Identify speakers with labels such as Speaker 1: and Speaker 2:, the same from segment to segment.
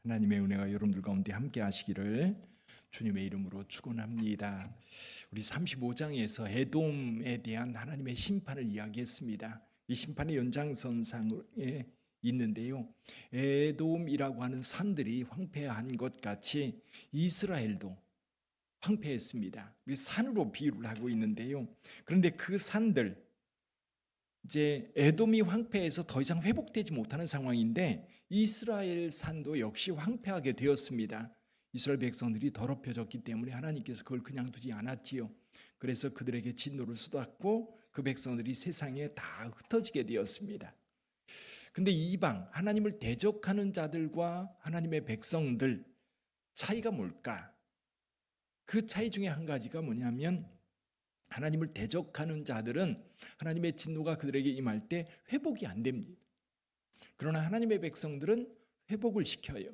Speaker 1: 하나님의 은혜가 여러분들 가운데 함께 하시기를 주님의 이름으로 축원합니다. 우리 35장에서 에돔에 대한 하나님의 심판을 이야기했습니다. 이 심판의 연장선상에 있는데요. 에돔이라고 하는 산들이 황폐한 것 같이 이스라엘도 황폐했습니다. 우리 산으로 비유를 하고 있는데요. 그런데 그 산들, 이제 에돔이 황폐해서 더 이상 회복되지 못하는 상황인데 이스라엘 산도 역시 황폐하게 되었습니다. 이스라엘 백성들이 더럽혀졌기 때문에 하나님께서 그걸 그냥 두지 않았지요. 그래서 그들에게 진노를 쏟았고 그 백성들이 세상에 다 흩어지게 되었습니다. 근데 이방 하나님을 대적하는 자들과 하나님의 백성들 차이가 뭘까? 그 차이 중에 한 가지가 뭐냐면 하나님을 대적하는 자들은 하나님의 진노가 그들에게 임할 때 회복이 안 됩니다. 그러나 하나님의 백성들은 회복을 시켜요.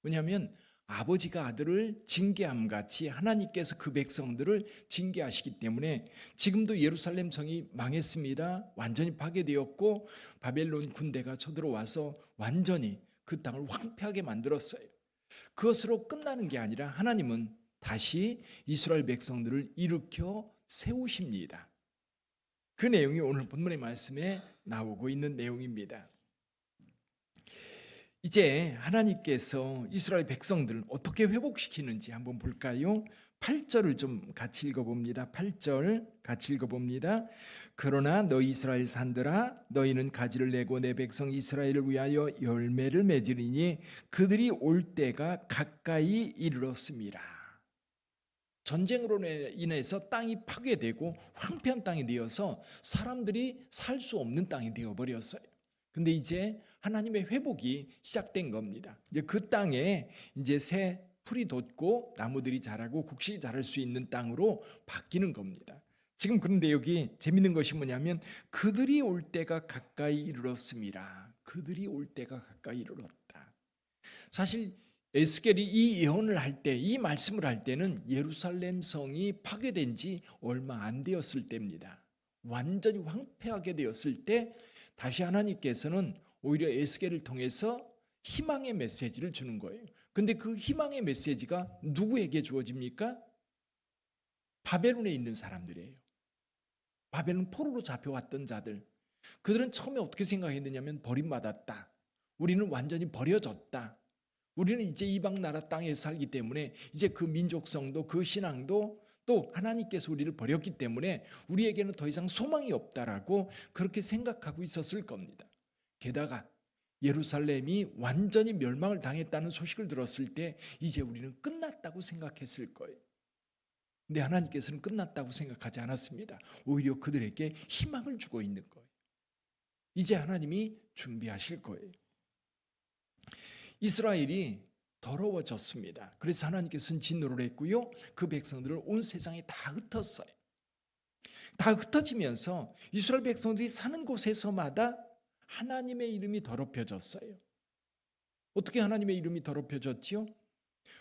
Speaker 1: 왜냐하면 아버지가 아들을 징계함 같이 하나님께서 그 백성들을 징계하시기 때문에 지금도 예루살렘 성이 망했습니다. 완전히 파괴되었고 바벨론 군대가 쳐들어와서 완전히 그 땅을 황폐하게 만들었어요. 그것으로 끝나는 게 아니라 하나님은 다시 이스라엘 백성들을 일으켜 세우십니다. 그 내용이 오늘 본문의 말씀에 나오고 있는 내용입니다. 이제 하나님께서 이스라엘 백성들을 어떻게 회복시키는지 한번 볼까요? 8절을 좀 같이 읽어봅니다. 8절 같이 읽어봅니다. 그러나 너희 이스라엘 산들아 너희는 가지를 내고 내 백성 이스라엘을 위하여 열매를 맺으리니 그들이 올 때가 가까이 이르렀습니다. 전쟁으로 인해서 땅이 파괴되고 황폐한 땅이 되어서 사람들이 살 수 없는 땅이 되어버렸어요. 근데 이제 하나님의 회복이 시작된 겁니다. 이제 그 땅에 이제 새 풀이 돋고 나무들이 자라고 곡식이 자랄 수 있는 땅으로 바뀌는 겁니다. 지금 그런데 여기 재밌는 것이 뭐냐면 그들이 올 때가 가까이 이르렀습니다. 그들이 올 때가 가까이 이르렀다. 사실 에스겔이 이 예언을 할 때, 이 말씀을 할 때는 예루살렘 성이 파괴된 지 얼마 안 되었을 때입니다. 완전히 황폐하게 되었을 때 다시 하나님께서는 오히려 에스겔을 통해서 희망의 메시지를 주는 거예요. 근데 그 희망의 메시지가 누구에게 주어집니까? 바벨론에 있는 사람들이에요. 바벨론 포로로 잡혀왔던 자들. 그들은 처음에 어떻게 생각했느냐면 버림받았다. 우리는 완전히 버려졌다. 우리는 이제 이방 나라 땅에 살기 때문에 이제 그 민족성도 그 신앙도 또 하나님께서 우리를 버렸기 때문에 우리에게는 더 이상 소망이 없다라고 그렇게 생각하고 있었을 겁니다. 게다가 예루살렘이 완전히 멸망을 당했다는 소식을 들었을 때 이제 우리는 끝났다고 생각했을 거예요. 근데 하나님께서는 끝났다고 생각하지 않았습니다. 오히려 그들에게 희망을 주고 있는 거예요. 이제 하나님이 준비하실 거예요. 이스라엘이 더러워졌습니다. 그래서 하나님께서는 진노를 했고요. 그 백성들을 온 세상에 다 흩었어요. 다 흩어지면서 이스라엘 백성들이 사는 곳에서마다 하나님의 이름이 더럽혀졌어요. 어떻게 하나님의 이름이 더럽혀졌지요?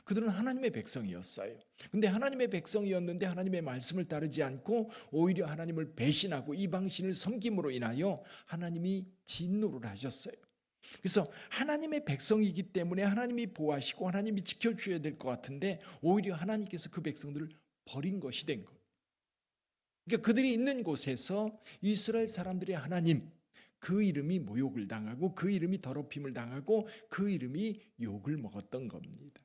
Speaker 1: 그들은 하나님의 백성이었어요. 근데 하나님의 백성이었는데 하나님의 말씀을 따르지 않고 오히려 하나님을 배신하고 이방신을 섬김으로 인하여 하나님이 진노를 하셨어요. 그래서 하나님의 백성이기 때문에 하나님이 보호하시고 하나님이 지켜주셔야 될 것 같은데 오히려 하나님께서 그 백성들을 버린 것이 된 거예요. 그러니까 그들이 있는 곳에서 이스라엘 사람들의 하나님 그 이름이 모욕을 당하고 그 이름이 더럽힘을 당하고 그 이름이 욕을 먹었던 겁니다.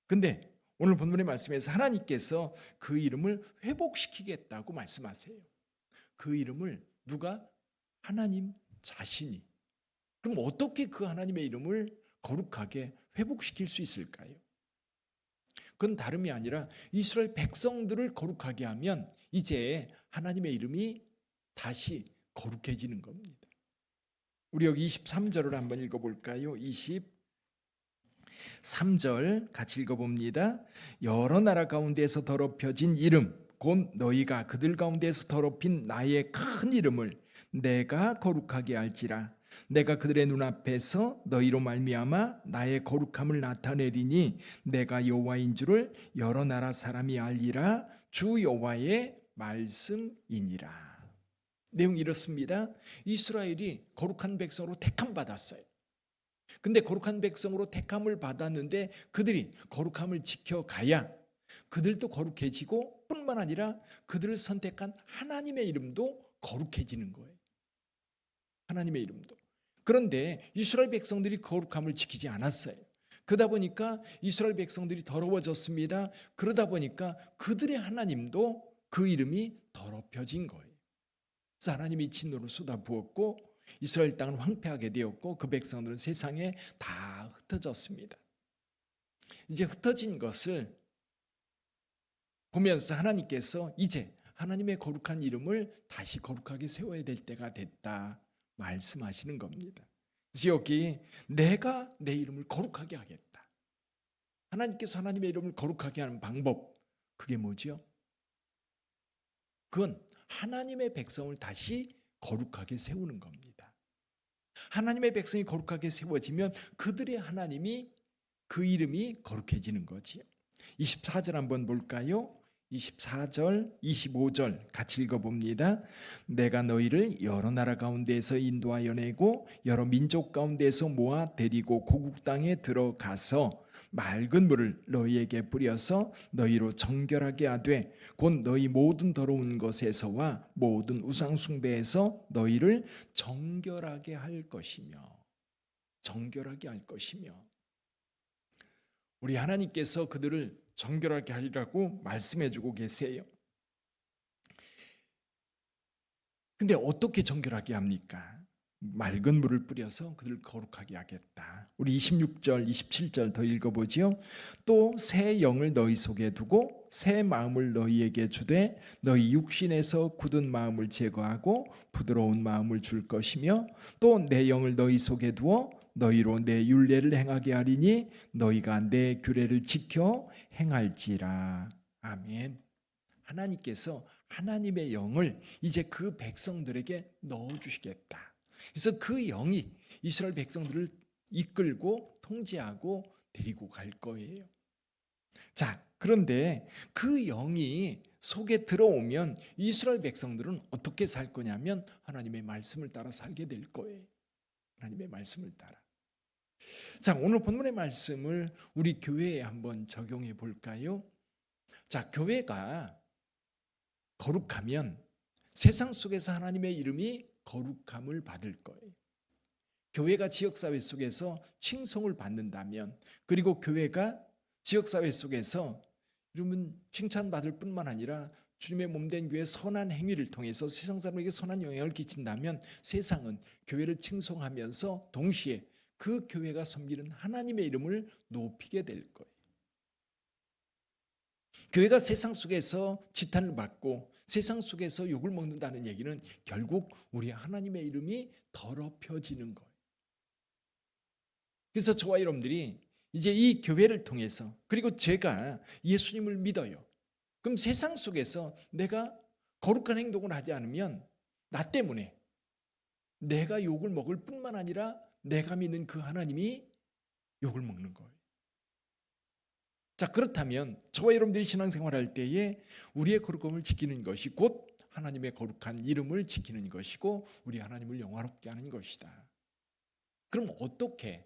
Speaker 1: 근데 오늘 본문의 말씀에서 하나님께서 그 이름을 회복시키겠다고 말씀하세요. 그 이름을 누가? 하나님 자신이. 그럼 어떻게 그 하나님의 이름을 거룩하게 회복시킬 수 있을까요? 그건 다름이 아니라 이스라엘 백성들을 거룩하게 하면 이제 하나님의 이름이 다시 거룩해지는 겁니다. 우리 여기 23절을 한번 읽어볼까요? 23절 같이 읽어봅니다. 여러 나라 가운데서 더럽혀진 이름 곧 너희가 그들 가운데서 더럽힌 나의 큰 이름을 내가 거룩하게 할지라. 내가 그들의 눈앞에서 너희로 말미암아 나의 거룩함을 나타내리니 내가 여호와인 줄을 여러 나라 사람이 알리라. 주 여호와의 말씀이니라. 내용이 이렇습니다. 이스라엘이 거룩한 백성으로 택함 받았어요. 근데 거룩한 백성으로 택함을 받았는데 그들이 거룩함을 지켜가야 그들도 거룩해지고 뿐만 아니라 그들을 선택한 하나님의 이름도 거룩해지는 거예요. 하나님의 이름도. 그런데 이스라엘 백성들이 거룩함을 지키지 않았어요. 그러다 보니까 이스라엘 백성들이 더러워졌습니다. 그러다 보니까 그들의 하나님도 그 이름이 더럽혀진 거예요. 그래서 하나님이 진노를 쏟아부었고 이스라엘 땅은 황폐하게 되었고 그 백성들은 세상에 다 흩어졌습니다. 이제 흩어진 것을 보면서 하나님께서 이제 하나님의 거룩한 이름을 다시 거룩하게 세워야 될 때가 됐다 말씀하시는 겁니다. 그래서 여기 내가 내 이름을 거룩하게 하겠다. 하나님께서 하나님의 이름을 거룩하게 하는 방법, 그게 뭐죠? 그건 하나님의 백성을 다시 거룩하게 세우는 겁니다. 하나님의 백성이 거룩하게 세워지면 그들의 하나님이 그 이름이 거룩해지는 거지요. 24절 한번 볼까요? 24절, 25절 같이 읽어봅니다. 내가 너희를 여러 나라 가운데에서 인도하여 내고 여러 민족 가운데에서 모아 데리고 고국 땅에 들어가서 맑은 물을 너희에게 뿌려서 너희로 정결하게 하되 곧 너희 모든 더러운 것에서와 모든 우상 숭배에서 너희를 정결하게 할 것이며 정결하게 할 것이며 우리 하나님께서 그들을 정결하게 하리라고 말씀해 주고 계세요. 근데 어떻게 정결하게 합니까? 맑은 물을 뿌려서 그들을 거룩하게 하겠다. 우리 26절, 27절 더 읽어보지요. 또 새 영을 너희 속에 두고 새 마음을 너희에게 주되 너희 육신에서 굳은 마음을 제거하고 부드러운 마음을 줄 것이며 또 내 영을 너희 속에 두어 너희로 내 율례를 행하게 하리니 너희가 내 규례를 지켜 행할지라. 아멘. 하나님께서 하나님의 영을 이제 그 백성들에게 넣어주시겠다. 그래서 그 영이 이스라엘 백성들을 이끌고 통제하고 데리고 갈 거예요. 자, 그런데 그 영이 속에 들어오면 이스라엘 백성들은 어떻게 살 거냐면 하나님의 말씀을 따라 살게 될 거예요. 하나님의 말씀을 따라. 자, 오늘 본문의 말씀을 우리 교회에 한번 적용해 볼까요? 자, 교회가 거룩하면 세상 속에서 하나님의 이름이 거룩함을 받을 거예요. 교회가 지역사회 속에서 칭송을 받는다면, 그리고 교회가 지역사회 속에서 이러면 칭찬받을 뿐만 아니라 주님의 몸된 교회의 선한 행위를 통해서 세상 사람에게 선한 영향을 끼친다면 세상은 교회를 칭송하면서 동시에 그 교회가 섬기는 하나님의 이름을 높이게 될 거예요. 교회가 세상 속에서 지탄을 받고 세상 속에서 욕을 먹는다는 얘기는 결국 우리 하나님의 이름이 더럽혀지는 거예요. 그래서 저와 여러분들이 이제 이 교회를 통해서, 그리고 제가 예수님을 믿어요. 그럼 세상 속에서 내가 거룩한 행동을 하지 않으면 나 때문에 내가 욕을 먹을 뿐만 아니라 내가 믿는 그 하나님이 욕을 먹는 거예요. 자, 그렇다면 저와 여러분들이 신앙생활할 때에 우리의 거룩함을 지키는 것이 곧 하나님의 거룩한 이름을 지키는 것이고 우리 하나님을 영화롭게 하는 것이다. 그럼 어떻게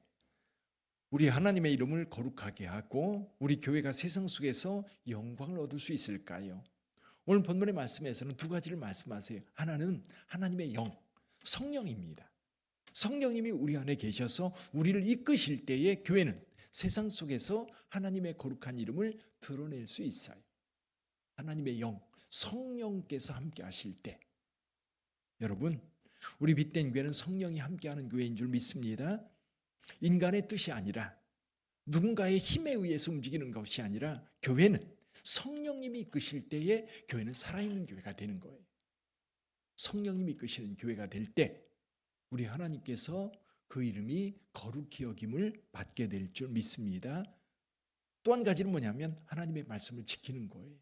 Speaker 1: 우리 하나님의 이름을 거룩하게 하고 우리 교회가 세상 속에서 영광을 얻을 수 있을까요? 오늘 본문의 말씀에서는 두 가지를 말씀하세요. 하나는 하나님의 영, 성령입니다. 성령님이 우리 안에 계셔서 우리를 이끄실 때에 교회는 세상 속에서 하나님의 거룩한 이름을 드러낼 수 있어요. 하나님의 영, 성령께서 함께 하실 때, 여러분, 우리 빛된 교회는 성령이 함께하는 교회인 줄 믿습니다. 인간의 뜻이 아니라 누군가의 힘에 의해서 움직이는 것이 아니라 교회는 성령님이 이끄실 때에 교회는 살아있는 교회가 되는 거예요. 성령님이 이끄시는 교회가 될 때 우리 하나님께서 그 이름이 거룩히 여김을 받게 될 줄 믿습니다. 또 한 가지는 뭐냐면 하나님의 말씀을 지키는 거예요.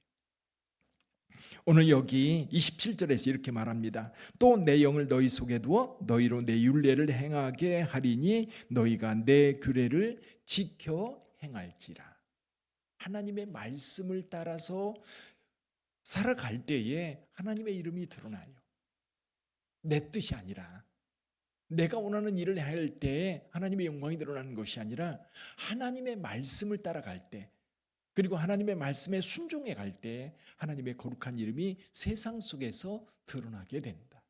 Speaker 1: 오늘 여기 27절에서 이렇게 말합니다. 또 내 영을 너희 속에 두어 너희로 내 율례를 행하게 하리니 너희가 내 규례를 지켜 행할지라. 하나님의 말씀을 따라서 살아갈 때에 하나님의 이름이 드러나요. 내 뜻이 아니라 내가 원하는 일을 할 때 하나님의 영광이 드러나는 것이 아니라 하나님의 말씀을 따라갈 때, 그리고 하나님의 말씀에 순종해 갈 때 하나님의 거룩한 이름이 세상 속에서 드러나게 된다.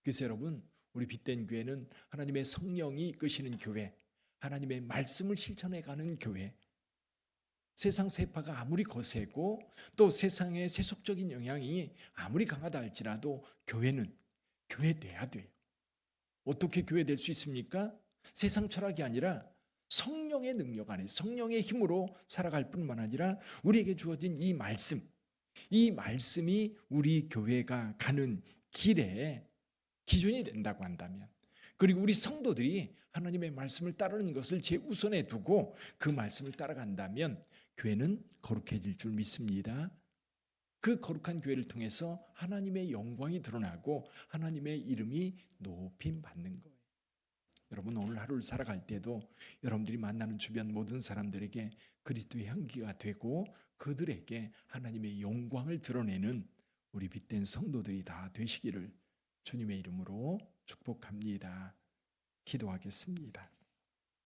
Speaker 1: 그래서 여러분, 우리 빛된 교회는 하나님의 성령이 이끄시는 교회, 하나님의 말씀을 실천해 가는 교회, 세상 세파가 아무리 거세고 또 세상의 세속적인 영향이 아무리 강하다 할지라도 교회는 교회돼야 돼요. 어떻게 교회될 수 있습니까? 세상 철학이 아니라 성령의 능력 안에 성령의 힘으로 살아갈 뿐만 아니라 우리에게 주어진 이 말씀이 우리 교회가 가는 길에 기준이 된다고 한다면, 그리고 우리 성도들이 하나님의 말씀을 따르는 것을 제우선에 두고 그 말씀을 따라간다면 교회는 거룩해질 줄 믿습니다. 그 거룩한 교회를 통해서 하나님의 영광이 드러나고 하나님의 이름이 높임 받는 거예요. 여러분, 오늘 하루를 살아갈 때도 여러분들이 만나는 주변 모든 사람들에게 그리스도의 향기가 되고 그들에게 하나님의 영광을 드러내는 우리 빛된 성도들이 다 되시기를 주님의 이름으로 축복합니다. 기도하겠습니다.